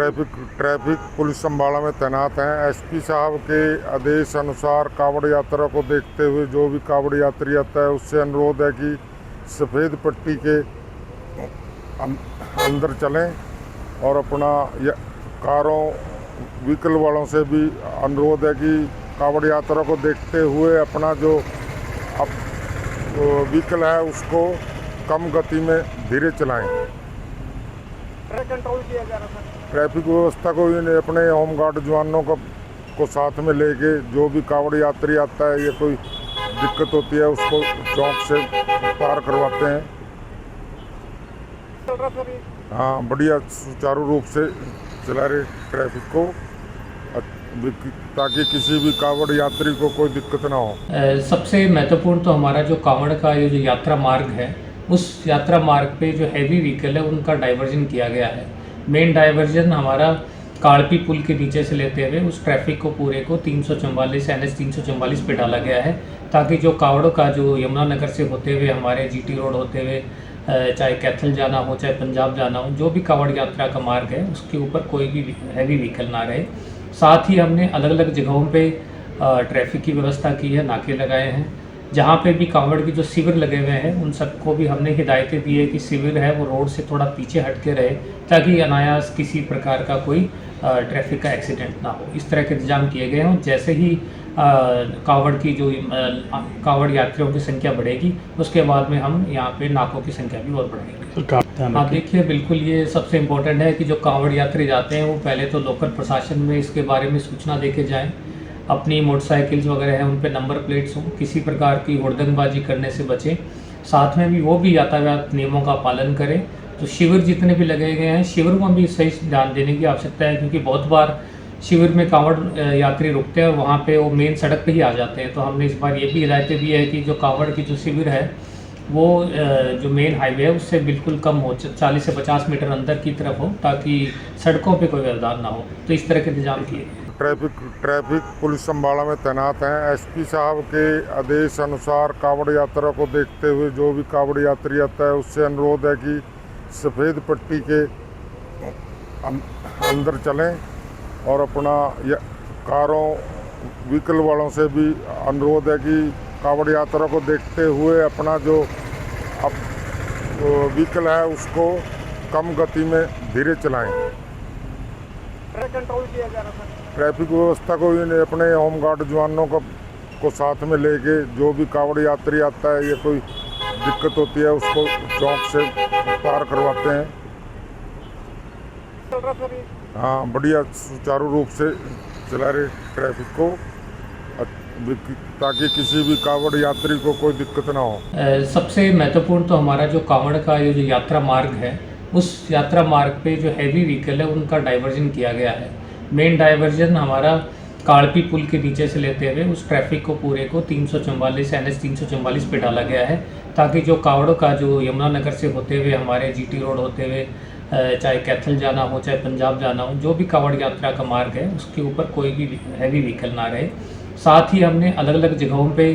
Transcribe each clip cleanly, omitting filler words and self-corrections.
Traffic police Ambala में तैनात हैं। एसपी साहब के आदेश अनुसार कावड़ यात्रा को देखते हुए जो भी कावड़ यात्री आता है उससे अनुरोध है कि सफ़ेद पट्टी के अंदर चलें और अपना कारों व्हीकल वालों से भी अनुरोध है कि कावड़ यात्रा को देखते हुए अपना जो व्हीकल है उसको कम गति में धीरे चलाएं। कंट्रोल किया जा रहा था। ट्रैफिक व्यवस्था को अपने होमगार्ड जवानों को साथ में लेके जो भी कावड़ यात्री आता है या कोई दिक्कत होती है उसको चौक से पार करवाते हैं। चल रहा सर ये? हाँ, बढ़िया सुचारू रूप से चला रहे ट्रैफिक को ताकि किसी भी कावड़ यात्री को कोई दिक्कत ना हो। सबसे महत्वपूर्ण तो हमारा जो कावड़ का ये जो यात्रा मार्ग है, उस यात्रा मार्ग पे जो हैवी व्हीकल है उनका डाइवर्जन किया गया है। मेन डाइवर्जन हमारा काड़पी पुल के नीचे से लेते हुए उस ट्रैफिक को पूरे को 344 NH 344 पे डाला गया है, ताकि जो कावड़ों का जो यमुनानगर से होते हुए हमारे GT रोड होते हुए चाहे कैथल जाना हो चाहे पंजाब जाना हो, जो भी कावड़ यात्रा का मार्ग है उसके ऊपर कोई भी हैवी व्हीकल ना रहे। साथ ही हमने अलग अलग जगहों पे ट्रैफिक की व्यवस्था की है, नाके लगाए हैं। जहाँ पे भी कावड़ की जो शिविर लगे हुए हैं उन सबको भी हमने हिदायतें दी है कि शिविर है वो रोड से थोड़ा पीछे हट के रहे, ताकि अनायास किसी प्रकार का कोई ट्रैफिक का एक्सीडेंट ना हो। इस तरह के इंतजाम किए गए हैं। जैसे ही कावड़ की जो कावड़ यात्रियों की संख्या बढ़ेगी उसके बाद में हम यहाँ पे नाकों की संख्या भी और बढ़ाएंगे। हाँ, देखिए बिल्कुल ये सबसे इम्पोर्टेंट है कि जो कावड़ यात्री जाते हैं वो पहले तो लोकल प्रशासन में इसके बारे में सूचना दे के जाएँ। अपनी मोटरसाइकिल्स वगैरह हैं उन पे नंबर प्लेट्स हों, किसी प्रकार की हुड़दंगबाजी करने से बचें। साथ में भी वो भी यातायात नियमों का पालन करें। तो शिविर जितने भी लगे गए हैं शिविर में भी सही ध्यान देने की आवश्यकता है, क्योंकि बहुत बार शिविर में कावड़ यात्री रुकते हैं और वहाँ पे वो मेन सड़क पे ही आ जाते हैं। तो हमने इस बार ये भी हिदायतें दी है कि जो कावड़ की जो शिविर है वो जो मेन हाईवे है उससे बिल्कुल कम हो, 40 से 50 मीटर अंदर की तरफ हो, ताकि सड़कों पे कोई व्यवधान ना हो। तो इस तरह के इंतजाम किए। ट्रैफिक पुलिस अम्बाला में तैनात हैं। एसपी साहब के आदेश अनुसार कावड़ यात्रा को देखते हुए जो भी कावड़ यात्री आता है उससे अनुरोध है कि सफ़ेद पट्टी के अंदर चलें और अपना कारों व्हीकल वालों से भी अनुरोध है कि कावड़ यात्रा को देखते हुए अपना जो व्हीकल है उसको कम गति में धीरे चलाएं। कंट्रोल किया जा रहा था। ट्रैफिक व्यवस्था को अपने होमगार्ड जवानों को साथ में लेके जो भी कावड़ यात्री आता है या कोई दिक्कत होती है उसको चौक से पार करवाते हैं। चल रहा सर ये? हाँ, बढ़िया सुचारू रूप से चला रहे ट्रैफिक को ताकि किसी भी कावड़ यात्री को कोई दिक्कत ना हो। सबसे महत्वपूर्ण तो हमारा जो कावड़ का ये जो यात्रा मार्ग है, उस यात्रा मार्ग पे जो हैवी व्हीकल है उनका डाइवर्जन किया गया है। मेन डाइवर्जन हमारा काड़पी पुल के नीचे से लेते हुए उस ट्रैफिक को पूरे को 344 NH 344 पे डाला गया है, ताकि जो कावड़ों का जो यमुनानगर से होते हुए हमारे GT रोड होते हुए चाहे कैथल जाना हो चाहे पंजाब जाना हो, जो भी कावड़ यात्रा का मार्ग है उसके ऊपर कोई भी हैवी व्हीकल ना रहे। साथ ही हमने अलग अलग जगहों पे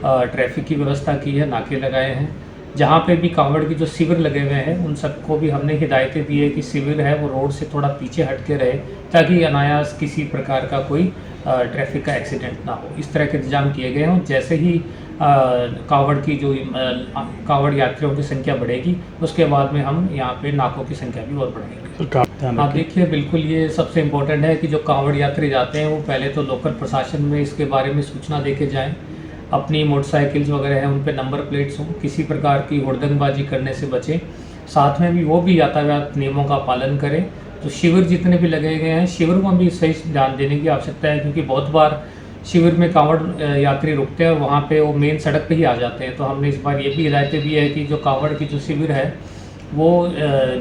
ट्रैफिक की व्यवस्था की है, नाके लगाए हैं। जहाँ पे भी कावड़ की जो शिविर लगे हुए हैं उन सबको भी हमने हिदायतें दी है कि शिविर है वो रोड से थोड़ा पीछे हट के रहे, ताकि अनायास किसी प्रकार का कोई ट्रैफिक का एक्सीडेंट ना हो। इस तरह के इंतजाम किए गए हैं। जैसे ही कावड़ की जो कावड़ यात्रियों की संख्या बढ़ेगी उसके बाद में हम यहाँ पे नाकों की संख्या भी और बढ़ाएंगे। हाँ, देखिए बिल्कुल ये सबसे इम्पोर्टेंट है कि जो कावड़ यात्री जाते हैं वो पहले तो लोकल प्रशासन में इसके बारे में सूचना दे के जाएँ। अपनी मोटरसाइकिल्स वगैरह हैं उन पे नंबर प्लेट्स हों, किसी प्रकार की हुड़दंगबाजी करने से बचें। साथ में भी वो भी यातायात नियमों का पालन करें। तो शिविर जितने भी लगे गए हैं शिविर में भी सही ध्यान देने की आवश्यकता है, क्योंकि बहुत बार शिविर में कावड़ यात्री रुकते हैं और वहाँ पे वो मेन सड़क पे ही आ जाते हैं। तो हमने इस बार ये भी हिदायतें दी है कि जो कावड़ की जो शिविर है वो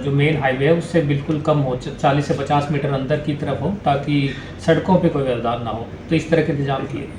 जो मेन हाईवे है उससे बिल्कुल कम हो, 40 से 50 मीटर अंदर की तरफ हो, ताकि सड़कों पे कोई व्यवधान ना हो। तो इस तरह के इंतजाम किए।